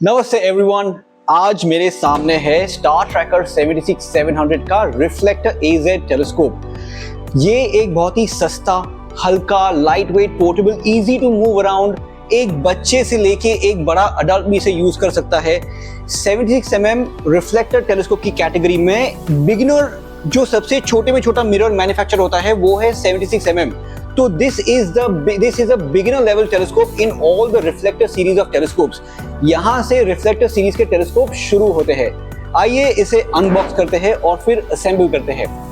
नमस्ते एवरीवन, आज मेरे सामने है स्टार ट्रैकर 76700 का रिफ्लेक्टर AZ टेलीस्कोप। ये एक बहुत ही सस्ता, हल्का, lightweight, portable, easy to move around, एक बच्चे से लेके एक बड़ा अडल्ट भी इसे यूज कर सकता है। 76 mm रिफ्लेक्टर टेलीस्कोप की कैटेगरी में बिगिनर जो सबसे छोटे में छोटा मिरर मैन्युफैक्चर होता है वो है 76 mm। तो this is a beginner level telescope in all the reflector series of telescopes. यहाँ से रिफ्लेक्टर सीरीज के टेलीस्कोप शुरू होते हैं। आइए इसे अनबॉक्स करते हैं और फिर असेंबल करते हैं।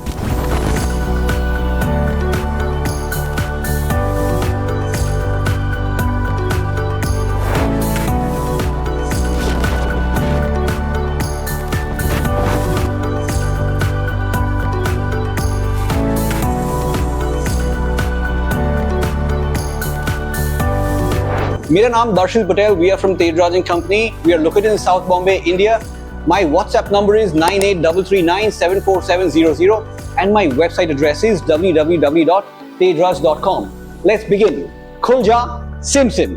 मेरा नाम Darshan Patel. We are from Tejraj and company. We are located in south Bombay, India. My WhatsApp number is 9833974700 and my website address is www.tedraj.com. Let's begin. खुल जा सिम सिम।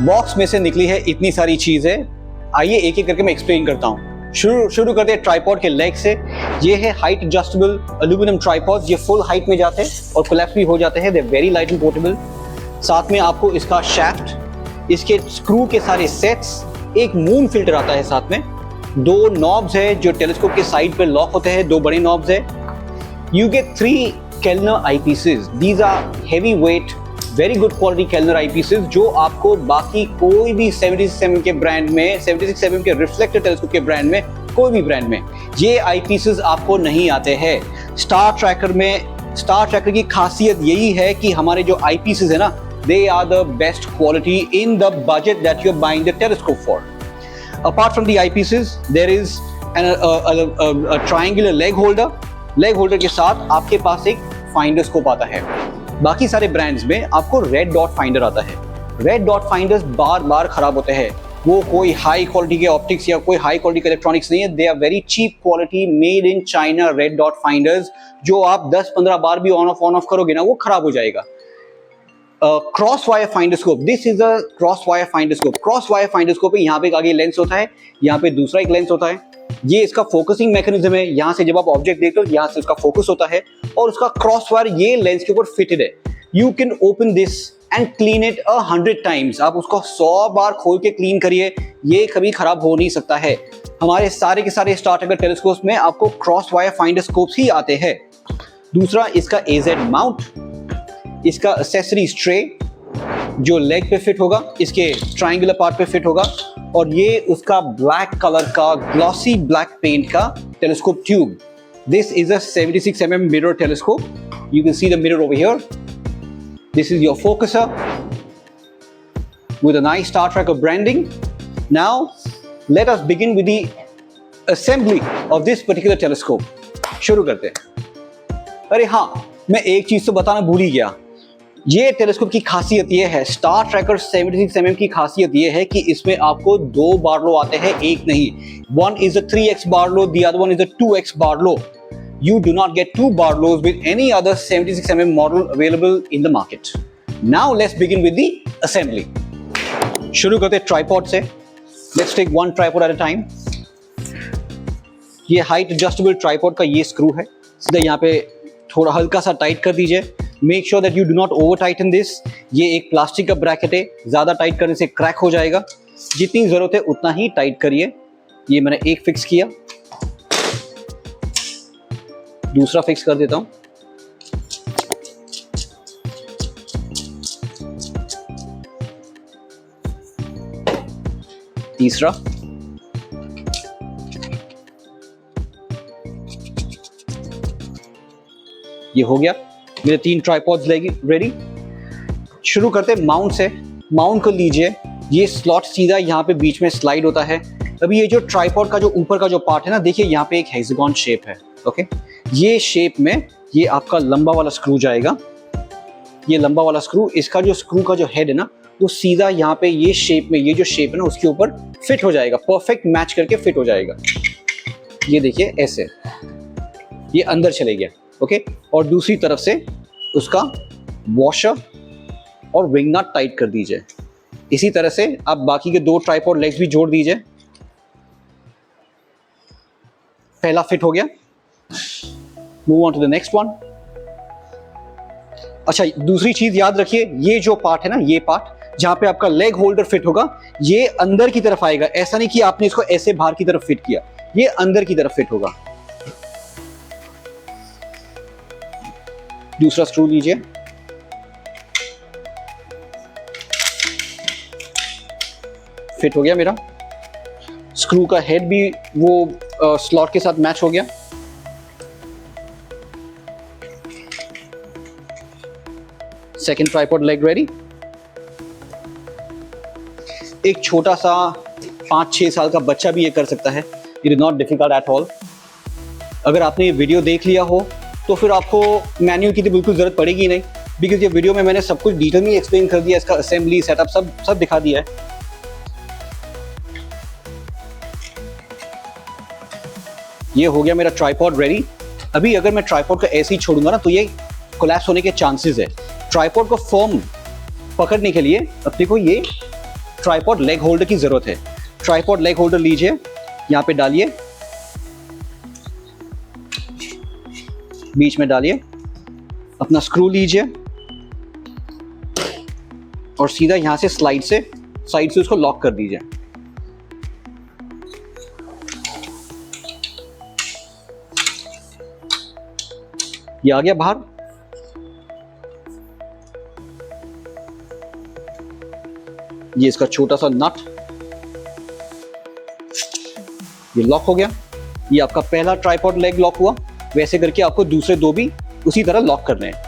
बॉक्स में से निकली है इतनी सारी चीजें। आइए एक एक करके मैं एक्सप्लेन करता हूँ। शुरू करते हैं ट्राइपॉड के लेग से। ये है हाइट एडजस्टेबल एल्यूमिनियम ट्राइपॉड। ये फुल हाइट में जाते हैं और कोलैप्स भी हो जाते हैं। They are very light and portable. साथ में आपको इसका शैफ्ट, इसके स्क्रू के सारे सेट्स, एक मून फिल्टर आता है साथ में, दो नॉब्स है जो टेलीस्कोप के साइड पे लॉक होते हैं, दो बड़े नॉब्स है। You get 3 Kellner eyepieces. These are heavy weight, very good quality Kellner eyepieces जो आपको बाकी कोई भी 76 mm के ब्रांड में, 76 mm के रिफ्लेक्टर टेलीस्कोप के ब्रांड में, कोई भी ब्रांड में ये आईपीसेस आपको नहीं आते हैं। स्टार ट्रैकर की खासियत यही है कि हमारे जो आईपीसेस है ना, they are the best quality in the budget that you're buying the telescope for. Apart from the eyepieces, there is a triangular leg holder. Leg holder के साथ आपके पास एक finder scope आता है। बाकी सारे brands में आपको red dot finder आता है। Red dot finders बार खराब होते हैं। वो कोई हाई क्वालिटी के ऑप्टिक्स या कोई हाई क्वालिटी के इलेक्ट्रॉनिक्स नहीं है। They are very cheap quality made in China red dot finders, जो आप 10-15 बार भी ऑन ऑफ करोगे ना वो खराब हो जाएगा। Cross wire finder scope, this is a cross wire finder scope. Cross wire finder scope है, यहाँ पे एक आगे लेंस होता है, यहाँ पे दूसरा एक लेंस होता है। ये इसका फोकसिंग मैकेनिज्म है। यहाँ से जब आप ऑब्जेक्ट देखते हो यहाँ से उसका फोकस होता है और उसका क्रॉस वायर ये लेंस के ऊपर फिटेड है। You can open this and clean it 100 times. आप उसको 100 बार खोल के क्लीन करिए, ये कभी खराब हो नहीं सकता है। हमारे सारे के सारे स्टार ट्रैकर टेलीस्कोप्स में आपको क्रॉस वायर फाइंडर स्कोप्स ही आते हैं। दूसरा इसका AZ माउंट, इसका एक्सेसरीज ट्रे जो लेग पे फिट होगा, इसके ट्रायंगुलर पार्ट पे फिट होगा, और ये उसका ब्लैक कलर का ग्लॉसी ब्लैक पेंट का telescope tube. This is a 76 mm mirror telescope. You can see the mirror over here. This is your focuser with a nice Star Tracker branding. Now let us begin with the assembly of this particular telescope. शुरू करते हैं। अरे हाँ, मैं एक चीज तो बताना भूल ही गया। ये टेलीस्कोप की खासियत ये है, स्टार ट्रैकर 76 mm की खासियत ये है कि इसमें आपको 2 बारलो आते हैं, एक नहीं। One is a 3x barlow, the other one is a 2x barlow. You do not get 2 barlows with any other 76 mm model available in the market. Now let's begin with the assembly. शुरू करते हैं tripod से। Let's take one tripod at a time. ये height adjustable tripod का ये screw है, सीधा यहाँ पे थोड़ा हल्का सा टाइट कर दीजिए। Make sure that you do not over Titan this. ये एक प्लास्टिक का ब्रैकेट है, ज्यादा टाइट करने से क्रैक हो जाएगा। जितनी जरूरत है उतना ही टाइट करिए। ये मैंने एक फिक्स किया, दूसरा फिक्स कर देता हूं। तीसरा, ये हो गया। मेरे 3 ट्राइपॉड्स रेडी। शुरू करते हैं माउंट से। माउंट को लीजिए, ये स्लॉट सीधा यहाँ पे बीच में स्लाइड होता है। अभी ये जो ट्राइपॉड का जो ऊपर का जो पार्ट है ना, देखिए यहाँ पे एक हेक्सागन शेप है। ओके, ये शेप में ये आपका लंबा वाला स्क्रू जाएगा। ये लंबा वाला स्क्रू, इसका जो स्क्रू का जो हेड है ना, वो सीधा यहाँ पे ये शेप में, ये जो शेप है ना उसके ऊपर फिट हो जाएगा, परफेक्ट मैच करके फिट हो जाएगा। ये देखिए ऐसे, ये अंदर चले गया। ओके, और दूसरी तरफ से उसका वॉशर और विंग नट टाइट कर दीजिए। इसी तरह से आप बाकी के 2 ट्राइपॉड लेग्स भी जोड़ दीजिए। पहला फिट हो गया। Move on to the next one. अच्छा, दूसरी चीज याद रखिए, ये जो पार्ट है ना, ये पार्ट जहां पे आपका लेग होल्डर फिट होगा, ये अंदर की तरफ आएगा। ऐसा नहीं कि आपने इसको ऐसे बाहर की तरफ फिट किया, ये अंदर की तरफ फिट होगा। दूसरा स्क्रू लीजिए। फिट हो गया मेरा। स्क्रू का हेड भी वो स्लॉट के साथ मैच हो गया। Second tripod leg ready. एक छोटा सा 5-6 साल का बच्चा भी ये कर सकता है। It is not difficult at all. अगर आपने ये वीडियो देख लिया हो तो फिर आपको मैन्युअल की तो बिल्कुल जरूरत पड़ेगी नहीं, बिकॉज ये वीडियो में मैंने सब कुछ डिटेल में एक्सप्लेन कर दिया, इसका असेंबली सेटअप सब दिखा दिया है। ये हो गया मेरा ट्राइपॉड रेडी। अभी अगर मैं ट्राइपॉड को ऐसे ही छोड़ूंगा ना तो ये कोलैप्स होने के चांसेस है। ट्राइपॉड को फर्म पकड़ने के लिए अपने को ये ट्राइपॉड लेग होल्डर की जरूरत है। ट्राइपॉड लेग होल्डर लीजिए, यहां पे डालिए, बीच में डालिए, अपना स्क्रू लीजिए और सीधा यहां से साइड से उसको लॉक कर दीजिए। ये आ गया बाहर। ये इसका छोटा सा नट, ये लॉक हो गया। ये आपका पहला ट्राइपॉड लेग लॉक हुआ। वैसे करके आपको दूसरे 2 भी उसी तरह लॉक करने हैं।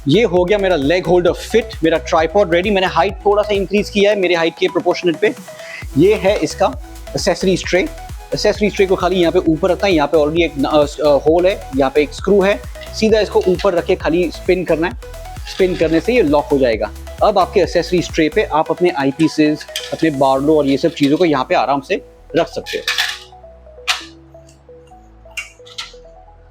ये हो गया मेरा लेग होल्डर फिट, मेरा ट्राइपॉड रेडी। मैंने हाइट थोड़ा सा इंक्रीज किया है मेरे हाइट के प्रोपोर्शनेट पे। ये है इसका एक्सेसरीज ट्रे। एक्सेसरीज ट्रे को खाली यहाँ पे ऊपर रखना है। यहाँ पे ऑलरेडी एक होल है, यहाँ पे एक स्क्रू है। सीधा इसको ऊपर रख के खाली स्पिन करना है। स्पिन करने से ये लॉक हो जाएगा। अब आपके एक्सेसरीज ट्रे पे आप अपने आई पीसेस, अपने बारलो और ये सब चीजों को यहाँ पे आराम से रख सकते हो।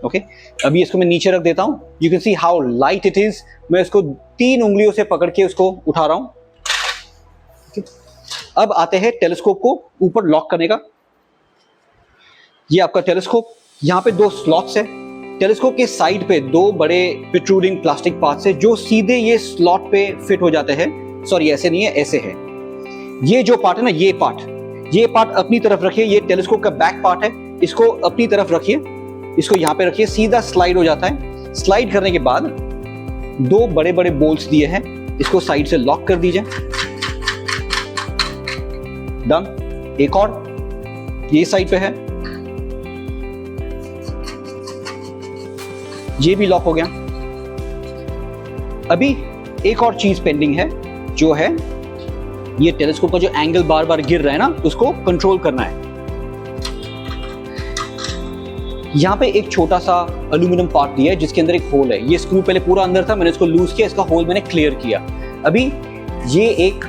ओके, अभी इसको मैं नीचे रख देता हूं। You can see how light it is. मैं इसको 3 उंगलियों से पकड़ के उसको उठा रहा हूं। अब आते हैं टेलीस्कोप को ऊपर लॉक करने का। ये आपका टेलीस्कोप, यहाँ पे 2 स्लॉट्स है। टेलीस्कोप के साइड पे 2 बड़े प्रोट्रूडिंग प्लास्टिक पार्ट्स है जो सीधे ये स्लॉट पे फिट हो जाते हैं। सॉरी, ऐसे नहीं है, ऐसे है। ये जो पार्ट है ना, ये पार्ट अपनी तरफ रखिए। ये टेलीस्कोप का बैक पार्ट है, इसको अपनी तरफ रखिए, इसको यहाँ पे रखिए, सीधा स्लाइड हो जाता है। स्लाइड करने के बाद 2 बड़े बड़े बोल्ट्स दिए हैं, इसको साइड से लॉक कर दीजिए। डन। एक और ये साइड पे है, ये भी लॉक हो गया। अभी एक और चीज पेंडिंग है, जो है ये टेलीस्कोप का जो एंगल बार बार गिर रहा है ना, उसको कंट्रोल करना है। यहाँ पे एक छोटा सा एल्यूमिनियम पार्ट दिया है जिसके अंदर एक होल है। ये स्क्रू पहले पूरा अंदर था, मैंने इसको लूज किया, इसका होल मैंने क्लियर किया। अभी ये एक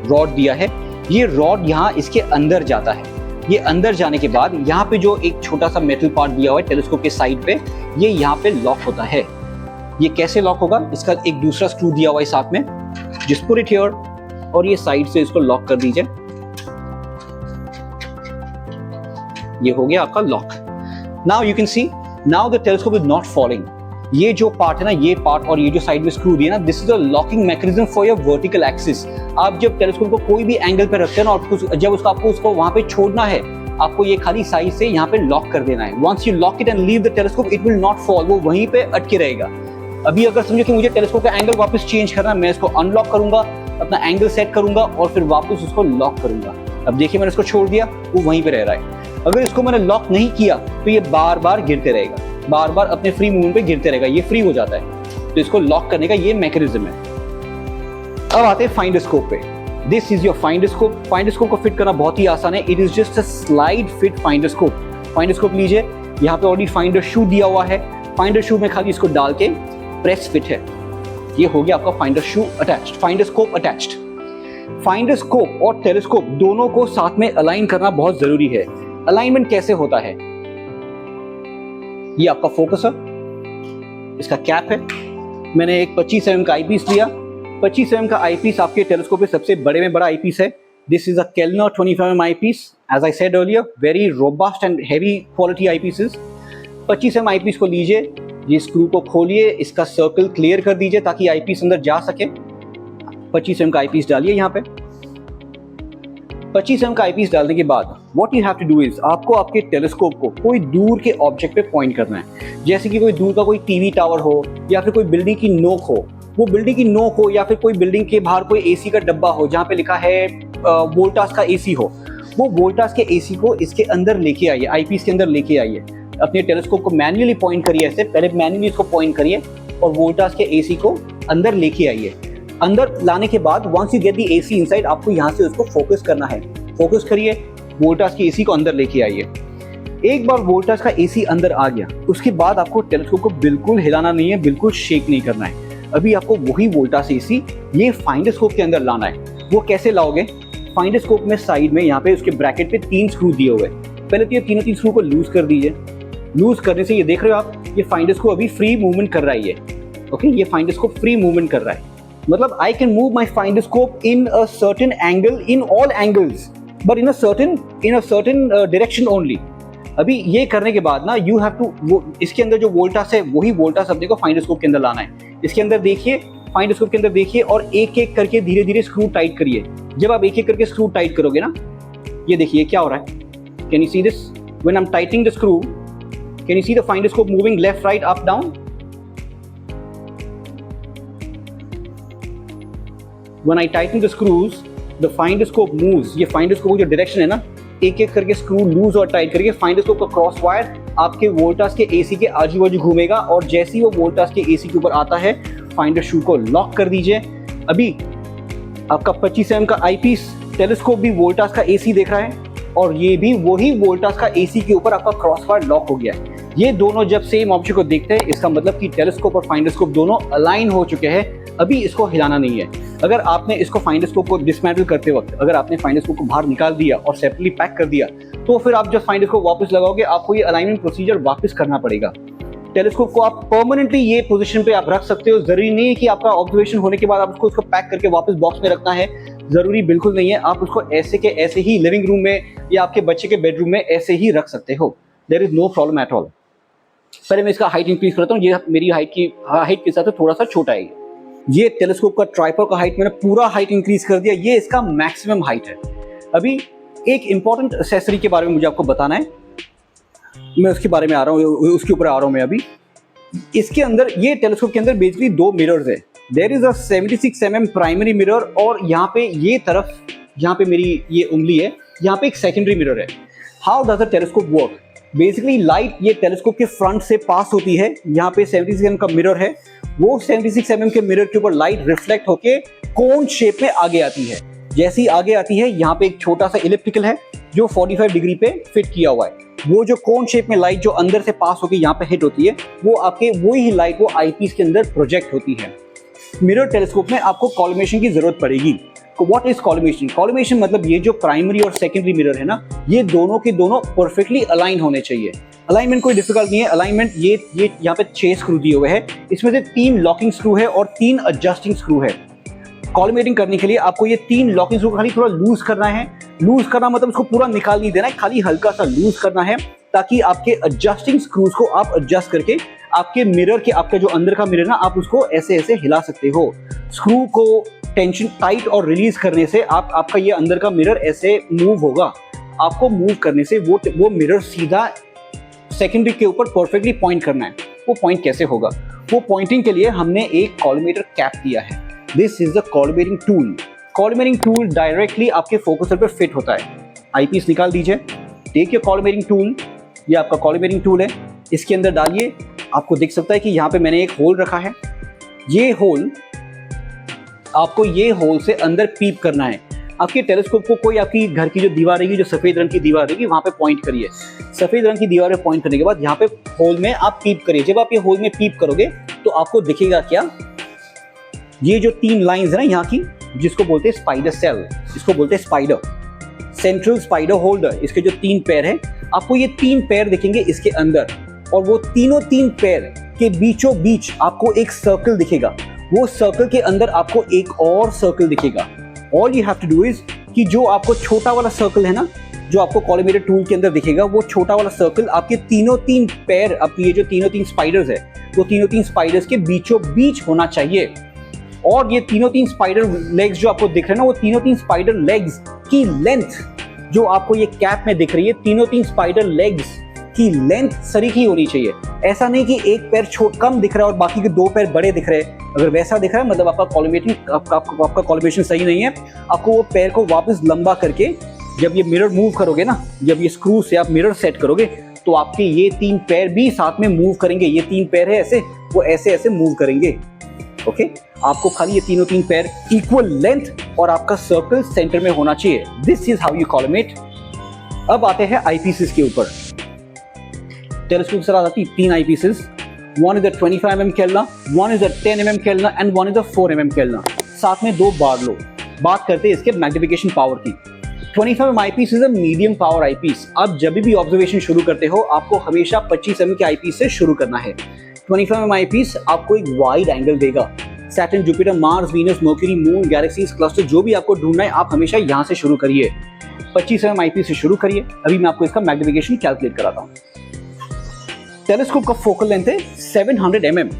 रॉड दिया है। ये रॉड यहाँ इसके अंदर जाता है। ये अंदर जाने के बाद यहाँ पे जो एक छोटा सा मेटल पार्ट दिया हुआ है टेलीस्कोप के साइड पे, ये यहाँ पे लॉक होता है। ये कैसे लॉक होगा, इसका एक दूसरा स्क्रू दिया हुआ है साथ में, जस्ट पुट इट हियर, और ये साइड से इसको लॉक कर दीजिए। ये हो गया आपका lock. Now you can C, now the telescope is not falling. ये जो पार्ट है ना, ये पार्ट और ये जो साइड में स्क्रू दिया ना, this is a locking mechanism for your vertical axis. आप जब टेलीस्कोप को कोई भी एंगल पे रखते हैं ना, और जब आपको उसको वहां पे छोड़ना है, आपको ये खाली साइड से यहाँ पे लॉक कर देना है। Once you lock it and leave the telescope, it will not fall, वो वहीं पे अटके रहेगा। अभी अगर समझो कि मुझे टेलीस्कोप का एंगल वापस चेंज करना है, मैं इसको अनलॉक करूंगा, अपना एंगल सेट करूंगा और फिर वापस उसको लॉक करूंगा। अब देखिए मैंने इसको छोड़ दिया, वो वहीं पे रह रहा है। अगर इसको मैंने लॉक नहीं किया तो ये बार बार गिरते रहेगा, बार बार अपने फ्री मूवमेंट पे गिरते रहेगा, ये फ्री हो जाता है। तो इसको लॉक करने का ये मैकेनिज्म है। अब आते हैं फाइंडर स्कोप पे। This is your finder scope. Finder scope को फिट करना बहुत ही आसान है। It is just a slide fit finder scope. Finder scope लीजिए, यहाँ पे ऑलरेडी फाइंडर शू दिया हुआ है। फाइंडर शू में खाली इसको डाल के प्रेस फिट है। ये हो गया आपका finder shoe attached, finder scope attached. Finder scope और टेलीस्कोप दोनों को साथ में अलाइन करना बहुत जरूरी है। अलाइनमेंट कैसे होता है, ये आपका फोकसर, इसका कैप है, मैंने एक 25 mm का आईपीस लिया। 25 mm का आईपीस आपके टेलीस्कोप में सबसे बड़े में बड़ा आईपीस है। This is a Kellner 25 mm eyepiece, as I said earlier, very robust and heavy quality eyepieces. 25 mm eyepiece को लीजिए, ये स्क्रू को खोलिए, इसका सर्कल क्लियर कर दीजिए ताकि आईपीस अंदर जा सके। 25 mm का आईपीस डालिए यहाँ पे। 25 mm का आईपीस डालने के बाद what you have to do is, आपको आपके टेलीस्कोप को कोई दूर के ऑब्जेक्ट पे पॉइंट करना है। जैसे कि कोई दूर का कोई टीवी टावर हो, या फिर कोई बिल्डिंग की नोक हो, वो बिल्डिंग की नोक हो, या फिर कोई बिल्डिंग के बाहर कोई एसी का डब्बा हो जहाँ पे लिखा है वोल्टास का एसी हो, वो वोल्टास के एसी को इसके अंदर लेके आइए, आईपीस के अंदर लेके आइए। अपने टेलीस्कोप को मैन्युअली पॉइंट करिए, ऐसे पहले मैन्युअली इसको पॉइंट करिए और वोल्टास के एसी को अंदर लेके आइए। अंदर लाने के बाद once you get the AC inside, आपको यहाँ से उसको फोकस करना है। फोकस करिए, वोल्टास के एसी को अंदर लेके आइए। एक बार वोल्टास का एसी अंदर आ गया, उसके बाद आपको टेलीस्कोप को बिल्कुल हिलाना नहीं है, बिल्कुल शेक नहीं करना है। अभी आपको वही वोल्टास एसी ये फाइंडोस्कोप के अंदर लाना है। वो कैसे लाओगे? फाइंडोस्कोप में साइड में यहाँ पे उसके ब्रैकेट पे 3 स्क्रू दिए हुए। पहले तो ये तीनों स्क्रू को लूज कर दीजिए। लूज करने से ये देख रहे हो आप, ये फाइंडोस्कोप अभी फ्री मूवमेंट कर रहा है। ये ओके, ये फाइंडोस्कोप फ्री मूवमेंट कर रहा है, मतलब I can move my finderscope in a certain angle, in all angles, but in a certain direction only. अभी ये करने के बाद ना यू हैव टू, इसके अंदर जो वोल्टास है वही वोल्टास अपने को फाइंडोस्कोप के अंदर लाना है। इसके अंदर देखिए, फाइंडोस्कोप के अंदर देखिए, और एक एक करके धीरे धीरे स्क्रू टाइट करिए। जब आप एक एक करके स्क्रू टाइट करोगे ना, ये देखिए क्या हो रहा है। Can you see this? When I am tightening the screw, can you see the finderscope moving left right up down? When I tighten the screws, the finderscope moves। ये फाइंडोस्कोप जो डायरेक्शन है ना, एक एक करके स्क्रू लूज और tight करके फाइंडोस्कोप का क्रॉस वायर आपके वोल्टास के एसी के आजू बाजू घूमेगा, और जैसे ही वो वोल्टास के एसी के ऊपर आता है, फाइंडोस्कोप को लॉक कर दीजिए। अभी आपका 25 mm का आईपीस टेलीस्कोप भी वोल्टास का एसी देख रहा है, और ये भी वही वोल्टास का एसी के ऊपर आपका क्रॉस वायर लॉक हो गया है। ये दोनों जब सेम ऑब्जेक्ट को देखते हैं, इसका मतलब कि टेलीस्कोप और फाइंडोस्कोप दोनों अलाइन हो चुके हैं। अभी इसको हिलाना नहीं है। अगर आपने इसको फाइंडोस्कोप को डिसमेंटल करते वक्त, अगर आपने फाइंडोस्कोप को बाहर निकाल दिया और सेपरेटली पैक कर दिया, तो फिर आप जब फाइंडोस्कोप वापस लगाओगे, आपको ये अलाइनमेंट प्रोसीजर वापस करना पड़ेगा। टेलीस्कोप को आप परमानेंटली ये पोजीशन पे आप रख सकते हो। जरूरी नहीं है कि आपका ऑब्जर्वेशन होने के बाद आपको उसको पैक करके वापस बॉक्स में रखना है, जरूरी बिल्कुल नहीं है। आप उसको ऐसे के ऐसे ही लिविंग रूम में या आपके बच्चे के बेडरूम में ऐसे ही रख सकते हो। There is no problem at all. पहले मैं इसका हाइट इंक्रीज करता हूँ। ये मेरी हाइट के साथ थोड़ा सा छोटा है। ये टेलीस्कोप का ट्राइपॉड का हाइट मैंने पूरा हाइट इंक्रीज कर दिया। ये इसका मैक्सिमम हाइट है। अभी एक इंपॉर्टेंट एक्सेसरी के बारे में मुझे आपको बताना है, मैं उसके बारे में आ रहा हूँ, उसके ऊपर आ रहा हूँ मैं अभी। इसके अंदर, ये टेलीस्कोप के अंदर बेसिकली 2 मिरर्स है। There is a 76 mm primary mirror, और यहाँ पे ये तरफ, यहाँ पे मेरी ये उंगली है, यहाँ पे एक सेकेंडरी मिरर है। How does the telescope work? Basically light ये टेलीस्कोप के फ्रंट से पास होती है। यहाँ पे 76 mm का मिरर है, वो 76 mm के मिरर के ऊपर लाइट रिफ्लेक्ट होके कोन शेप में आगे आती है। जैसी आगे आती है, यहाँ पे एक छोटा सा इलिप्टिकल है जो 45 डिग्री पे फिट किया हुआ है। वो जो कोन शेप में लाइट जो अंदर से पास होकर यहाँ पे हिट होती है, वो आपके वही लाइट वो आईपीस के अंदर प्रोजेक्ट होती है। मिरर टेलीस्कोप में आपको कॉलिमेशन की जरूरत पड़ेगी। What is collimation? कॉलिमेशन मतलब ये जो प्राइमरी और सेकेंडरी मिरर है ना, ये दोनों के दोनों परफेक्टली अलाइन होने चाहिए। अलाइनमेंट कोई डिफिकल्ट नहीं है। अलाइनमेंट ये यहाँ पे 6 स्क्रू दिए हुए हैं, इसमें से 3 लॉकिंग स्क्रू है और 3 एडजस्टिंग स्क्रू है। कॉलिमेटिंग करने के लिए आपको ये 3 लॉकिंग स्क्रू खाली थोड़ा लूज करना है। लूज करना मतलब उसको पूरा निकाल नहीं देना है, खाली हल्का सा लूज करना है, ताकि आपके एडजस्टिंग स्क्रूज को आप एडजस्ट करके आपके मिरर के, आपका जो अंदर का मिरर ना, आप उसको ऐसे ऐसे हिला सकते हो। स्क्रू को टेंशन टाइट और रिलीज करने से आपका ये अंदर का मिरर ऐसे मूव होगा। आपको मूव करने से वो मिरर सीधा सेकेंडरी के ऊपर परफेक्टली पॉइंट करना है। वो पॉइंट कैसे होगा? वो पॉइंटिंग के लिए हमने एक कॉलिमेटर कैप दिया है। This is the collimating tool. Collimating tool directly आपके फोकसर पर फिट होता है। आईपीस निकाल दीजिए, टेक योर कॉलिमेटिंग टूल। ये आपका कॉलिमेटिंग टूल है, इसके अंदर डालिए। आपको दिख सकता है कि यहाँ पे मैंने एक होल रखा है। ये होल, आपको ये होल से अंदर पीप करना है। आपके टेलीस्कोप को कोई आपकी घर की जो दीवार रहेगी, जो सफेद रंग की दीवार रहेगी, वहां पे पॉइंट करिए। सफेद रंग की दीवार पे पॉइंट करने के बाद यहाँ पे होल में आप पीप करिए। जब आप ये होल में पीप करोगे तो आपको दिखेगा क्या? ये जो 3 लाइंस है ना यहाँ की, जिसको बोलते हैं स्पाइडर सेल, इसको बोलते हैं स्पाइडर, सेंट्रल स्पाइडर होल्डर। इसके जो 3 पैर है, आपको ये 3 पैर दिखेंगे इसके अंदर, और वो तीनों 3 पैर के बीचों बीच आपको एक सर्कल दिखेगा, वो सर्कल के अंदर आपको एक और सर्कल दिखेगा। All you have to do is कि जो आपको छोटा वाला सर्कल है ना, जो आपको कॉलिमेटर टूल के अंदर दिखेगा, वो छोटा वाला सर्कल आपके तीनों तीन पैर, आपकी ये जो तीनों तीन स्पाइडर्स है, वो तीनों तीन स्पाइडर्स के बीचों बीच होना चाहिए। और ये तीनों तीन स्पाइडर लेग्स जो आपको दिख रहे हैं ना, वो तीनों तीन स्पाइडर लेग्स की लेंथ जो आपको ये कैप में दिख रही है, तीनों तीन स्पाइडर लेग्स की लेंथ सरीखी होनी चाहिए। ऐसा नहीं कि एक पैर कम दिख रहा है और बाकी के दो पैर बड़े दिख रहे हैं। अगर वैसा दिख रहा है मतलब आपका कॉलिमेशन सही नहीं है। आपको वो पैर को वापस लंबा करके, जब ये मिरर मूव करोगे ना, जब ये स्क्रू से आप मिरर सेट करोगे, तो आपके ये तीन पैर भी साथ में मूव करेंगे। ये तीन पैर है ऐसे, वो ऐसे ऐसे मूव करेंगे। ओके, आपको खाली ये तीनों तीन पैर इक्वल लेंथ और आपका सर्कल सेंटर में होना चाहिए। This is how you collimate. अब आते हैं आईपीसेस के ऊपर। टेलीस्कोप से आती तीन eyepieces, one is a 25 mm Kellner, one is a 10 mm Kellner and one is a 4 mm Kellner, साथ में दो बारलो। बात करते हैं इसके मैग्निफिकेशन पावर की। 25 mm eyepiece is a medium power eyepiece. आप जब भी ऑब्जर्वेशन शुरू करते हो, आपको हमेशा 25 mm के आईपीस से शुरू करना है। 25 mm आईपीस आपको एक वाइड एंगल देगा। Saturn, Jupiter, Mars, Venus, mercury, moon, galaxies, cluster जो भी आपको ढूंढना है, आप हमेशा यहां से शुरू करिए। 25 mm आईपीस से शुरू करिए। अभी मैं आपको इसका मैग्निफिकेशन कैलकुलेट कराता हूं। टेलीस्कोप का फोकल लेंथ है 700 mm।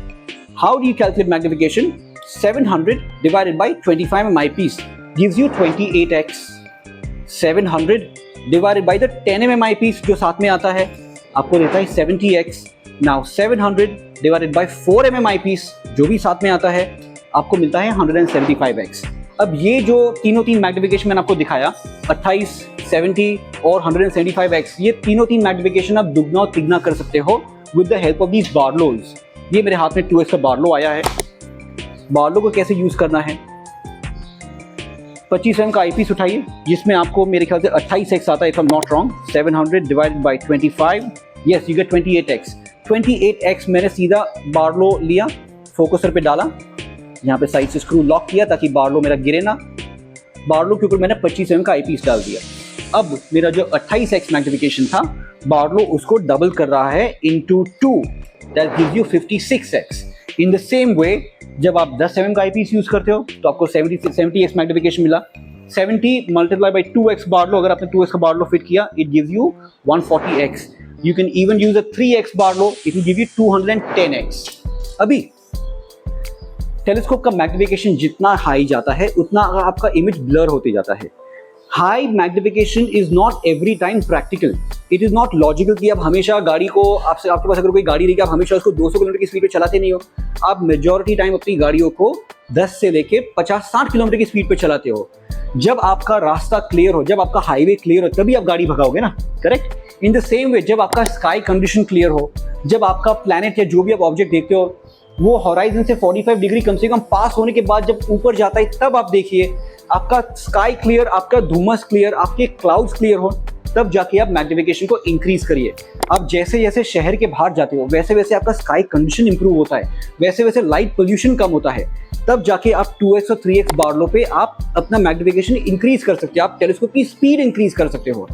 How do you calculate magnification? 700 divided by 25 mm eyepiece gives you 28x। 700 divided by the 10 mm eyepiece जो साथ में आता है, आपको देता है 70x। Now 700 divided by 4 mm eyepiece जो भी साथ में आता है, आपको मिलता है 175x। अब ये जो तीनों तीन मैग्निफिकेशन मैंने आपको दिखाया, 28, 70 और 175x, ये तीनों तीन मैग्निफिकेशन आप दुगना और तिगना कर सकते हो with the help of these Barlows. ये मेरे हाथ में 2x का बारलो आया है। बारलो को कैसे यूज करना है? 25 mm का आईपीस उठाइए, जिसमें आपको मेरे ख्याल से 28x आता है, if I am not wrong. 700 divided by 25, yes you get 28x। 28x मैंने सीधा बारलो लिया, फोकसर पे डाला, यहाँ पे साइड से स्क्रू लॉक किया ताकि बारलो मेरा गिरे ना। बारलो के ऊपर मैंने 25 mm का आईपीस डाल दिया। अब मेरा जो 28x मैग्निफिकेशन था, बारलो उसको डबल कर रहा है into 2, that gives you 56x। In the same way जब आप 10 mm का आईपीस यूज करते हो तो आपको 70x मैग्निफिकेशन मिला। 70 मल्टीप्लाई बाय 2x बारलो, अगर आपने 2x का बारलो फिट किया, it gives you 140x। You can even use a 3x Barlow, it will give you 210x। अभी टेलीस्कोप का मैग्निफिकेशन जितना हाई जाता है, उतना आपका इमेज ब्लर होते जाता है। High magnification is not every time practical. It is not logical कि आप हमेशा गाड़ी को, आपके पास अगर कोई गाड़ी रही कि आप हमेशा उसको 200 किलोमीटर की स्पीड पे चलाते नहीं हो। आप मेजॉरिटी टाइम अपनी गाड़ियों को 10 से लेके 50-60 किलोमीटर की स्पीड पे चलाते हो। जब आपका रास्ता क्लियर हो, जब आपका हाईवे क्लियर हो, तभी आप गाड़ी भगाओगे ना, correct? In the same way जब आपका स्काई कंडीशन क्लियर हो, जब आपका प्लैनेट या जो भी आप ऑब्जेक्ट देखते हो वो हॉराइजन से 45 डिग्री कम से कम पास होने के बाद जब ऊपर जाता है, तब आप देखिए आपका स्काई क्लियर, आपका धुम्मस क्लियर, आपके क्लाउड्स क्लियर हो, तब जाके आप मैग्निफिकेशन को इंक्रीज करिए। आप जैसे जैसे शहर के बाहर जाते हो, वैसे वैसे आपका स्काई कंडीशन इंप्रूव होता है, वैसे वैसे लाइट पोल्यूशन कम होता है, तब जाके आप 2x और 3x बारलो पे आप अपना मैग्निफिकेशन इंक्रीज कर सकते हो, आप टेलीस्कोप की स्पीड इंक्रीज कर सकते हो।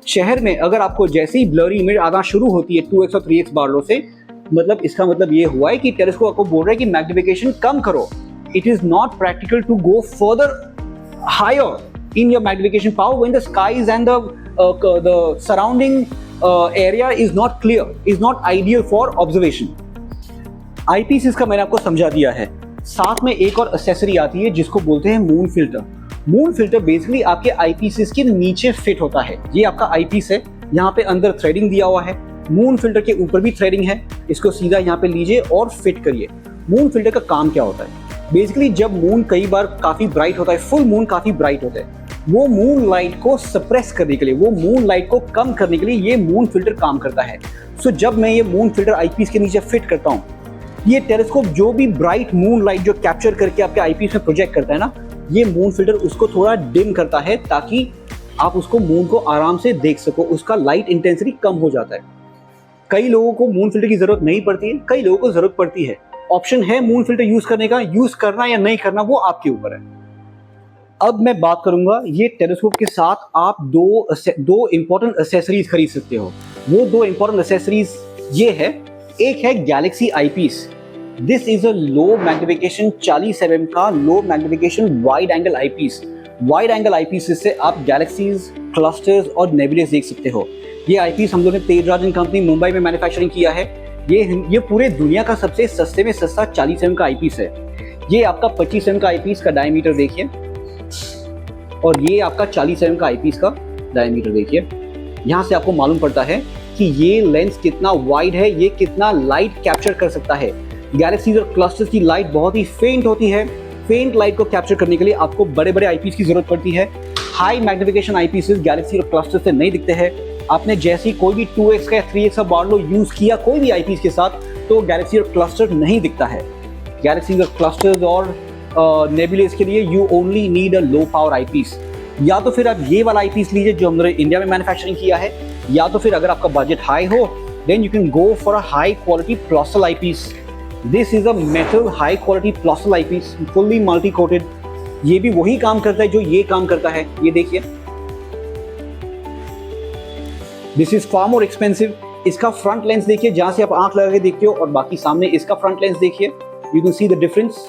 शहर में अगर आपको जैसे ही ब्लरी इमेज आना शुरू होती है 2x और 3x बारलो से, मतलब इसका मतलब ये हुआ है कि टेलीस्कोप आपको बोल रहा है कि मैग्निफिकेशन कम करो। It is not practical to go further higher in your magnification power when the skies and the surrounding area is not clear, is not ideal for observation. आईपीसीस का मैंने आपको समझा दिया है। साथ में एक और एक्सेसरी आती है जिसको बोलते हैं moon filter. Moon filter basically आपके आईपीसीस के नीचे फिट होता है। ये आपका आईपीस है, यहाँ पे अंदर थ्रेडिंग दिया हुआ है, मून फिल्टर के ऊपर भी थ्रेडिंग है। इसको सीधा यहाँ पे लीजिए और फिट करिए। मून फिल्टर का काम क्या होता है? बेसिकली जब मून कई बार काफी ब्राइट होता है, फुल मून काफी ब्राइट होता है, वो मून लाइट को सप्रेस करने के लिए, वो मून लाइट को कम करने के लिए ये मून फिल्टर काम करता है। सो जब मैं ये मून फिल्टर आईपीस के नीचे फिट करता हूँ, ये टेलीस्कोप जो भी ब्राइट मून लाइट जो कैप्चर करके आपके आईपीस में प्रोजेक्ट करता है ना, ये मून फिल्टर उसको थोड़ा डिम करता है ताकि आप उसको मून को आराम से देख सको। उसका लाइट इंटेंसिटी कम हो जाता है। कई लोगों को मून फिल्टर की जरूरत नहीं पड़ती है, कई लोगों को जरूरत पड़ती है। ऑप्शन है मून फिल्टर यूज करने का, यूज करना या नहीं करना वो आपके ऊपर है। अब मैं बात करूंगा, ये टेलीस्कोप के साथ आप दो इंपॉर्टेंट एक्सेसरीज खरीद सकते हो। वो दो इंपॉर्टेंट एक्सेसरीज ये है। एक है galaxy eyepiece. This is a low magnification 40 mm का low magnification wide angle eyepiece. Wide angle eyepiece से आप गैलेक्सीज, क्लस्टर्स और नेबुलास देख सकते हो। ये आईपीस हम लोगों ने तेजराजन कंपनी मुंबई में मैन्युफैक्चरिंग किया है। ये पूरे दुनिया का सबसे सस्ते में सस्ता 40 mm का आईपीस है। ये आपका 25 mm का आईपीस का डायमीटर देखिए, और ये आपका 40 mm का आईपीस का डायमीटर देखिए। यहाँ से आपको मालूम पड़ता है कि ये लेंस कितना वाइड है, ये कितना लाइट कैप्चर कर सकता है। गैलेक्सीज और क्लस्टर्स की लाइट बहुत ही फेंट होती है। फेंट लाइट को कैप्चर करने के लिए आपको बड़े बड़े आईपीस की जरूरत पड़ती है। हाई मैग्निफिकेशन आईपीसेस गैलेक्सी और क्लस्टर से नहीं दिखते हैं। आपने जैसी कोई भी 2x का या 3x का बार्लो यूज किया कोई भी आईपीस के साथ, तो गैलेक्सी और क्लस्टर नहीं दिखता है। गैलेक्सी और क्लस्टर्स और नेबुलास के लिए you only need a low power eyepiece. या तो फिर आप ये वाला आईपीस लीजिए जो हमने इंडिया में मैन्युफैक्चरिंग किया है, या तो फिर अगर आपका बजट हाई हो then you can go for a high quality Plossl eyepiece. This is a metal high quality Plossl eyepiece, fully multi coated. ये भी वही काम करता है जो ये काम करता है। ये देखिए, this is far more expensive. इसका फ्रंट लेंस देखिए, जहां से आप आंख लगा के देखते हो, और बाकी सामने इसका फ्रंट लेंस देखिए। You can see the difference.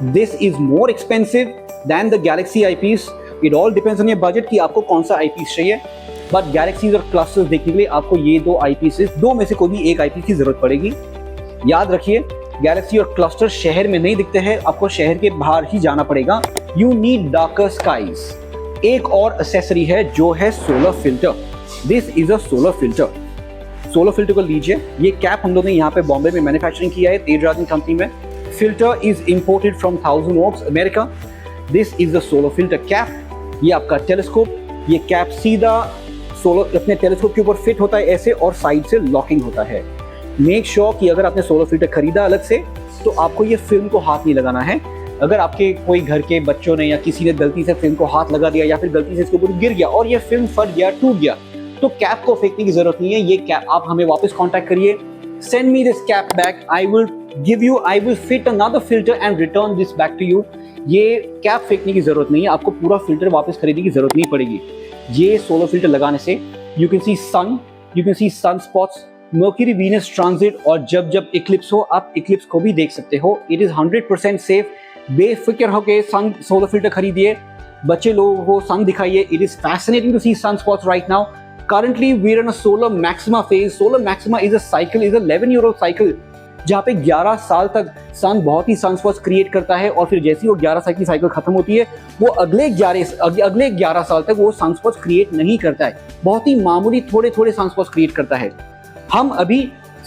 This is more expensive than the Galaxy eyepiece. It all depends on your budget कि आपको कौन सा आईपीस चाहिए। बट गैलेक्सीज और क्लस्टर्स देखने के लिए आपको ये दो आईपीसेस, दो में से कोई भी एक आईपीस की जरूरत पड़ेगी। याद रखिए, गैलेक्सी और क्लस्टर शहर में नहीं दिखते हैं, आपको शहर के बाहर ही जाना पड़ेगा। You need darker skies. एक और एक्सेसरी है जो है solar filter. This is a solar filter. Solar filter को लीजिए। ये कैप हम लोगों ने यहाँ पे बॉम्बे में मैन्युफैक्चरिंग किया है तेजराजन कंपनी में। Filter is imported from thousand oaks, America. This is the solar filter cap. ये आपका टेलीस्कोप, ये कैप सीधा सोलर अपने टेलीस्कोप के ऊपर फिट होता है ऐसे, और साइड से लॉकिंग होता है। मेक श्योर कि अगर आपने सोलर फिल्टर खरीदा अलग से, तो आपको ये फिल्म को हाथ नहीं लगाना है। अगर आपके कोई घर के बच्चों ने या किसी ने गलती से फिल्म को हाथ लगा दिया, या फिर गलती से इसके ऊपर गिर गया और ये फिल्म फट गया, टूट गया, तो कैप को फेंकने की जरूरत नहीं है। ये कैप आप हमें वापस कांटेक्ट करिए, send me this cap back, I will fit another filter and return this back to you. ये कैप फेंकने की जरूरत नहीं है, आपको पूरा फिल्टर वापस खरीदने की जरूरत नहीं पड़ेगी। ये सोलर फिल्टर लगाने से you can see sun spots, Mercury Venus transit, और जब इक्लिप्स हो आप इक्लिप्स को भी देख सकते हो। It is 100% safe. बेफिक्र होके सन सोलर फिल्टर खरीदिए, बच्चे लोगों को सन दिखाइए। It is fascinating to see sun spots right now. Currently we are in a solar maxima phase. Solar maxima is a 11-year-old cycle, जहाँ पे 11 साल तक सन बहुत ही सनस्पॉट्स क्रिएट करता है, और फिर जैसे ही वो 11 साल की साइकिल खत्म होती है, वो अगले 11 साल तक वो सनस्पॉट्स क्रिएट नहीं करता है। बहुत ही मामूली थोड़े सनस्पॉट्स क्रिएट करता है। हम अभी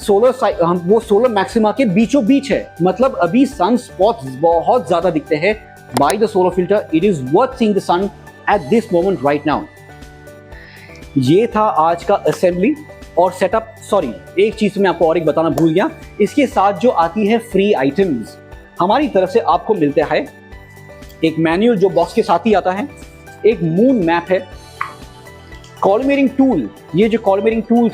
वो सोलर मैक्सिमा के बीचों बीच है, मतलब अभी सनस्पॉट्स बहुत ज्यादा दिखते हैं। By the solar filter it is worth seeing the sun at this moment right now. ये था आज का असेंबली और सेटअप। सॉरी, एक चीज मैं आपको और एक बताना भूल गया। इसके साथ जो आती है फ्री आइटम्स हमारी तरफ से आपको मिलते हैं। एक मैनुअल जो बॉक्स के साथ ही आता है, एक मून मैप है, कॉलमेरिंग टूल। ये जो कॉलमेरिंग टूल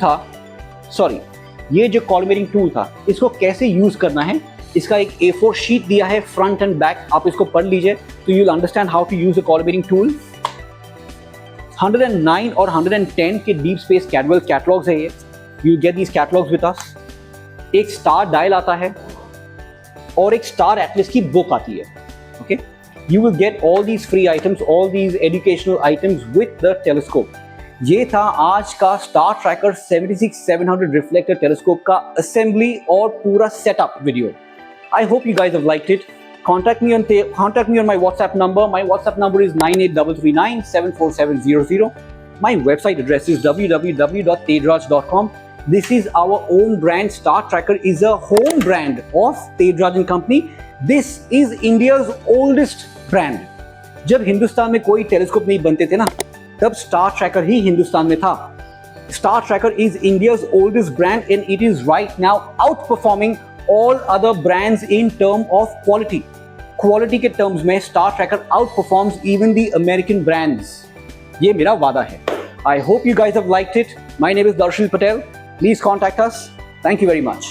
था, इसको कैसे यूज करना है, इसका एक A4 शीट दिया है फ्रंट एंड बैक। आप इसको पढ़ लीजिए तो you will understand how to use a collimating tool. 109 और 110 के डीप स्पेस कैडवेल कैटलॉग्स है ये। You get these catalogues with us. एक स्टार डायल आता है और एक स्टार एटलस की बुक आती है। Okay, you will get all these free items, all these educational items with the telescope. ये था आज का स्टार ट्रैकर 76700 रिफ्लेक्टर टेलीस्कोप का असेंबली और पूरा setup video. I hope you guys have liked it. Contact me on my WhatsApp number. My WhatsApp number is 9833974700. My website address is www.tedraj.com. This is our own brand. Star Tracker is a home brand of Tedraj & Company. This is India's oldest brand. जब हिंदुस्तान में कोई telescope नहीं बनते थे ना, तब star tracker ही हिंदुस्तान में था। Star Tracker is India's oldest brand and it is right now outperforming all other brands in term of quality. Quality के terms में Star Tracker outperforms even the American brands. ये मेरा वादा है। I hope you guys have liked it. My name is Darshil Patel. Please contact us. Thank you very much.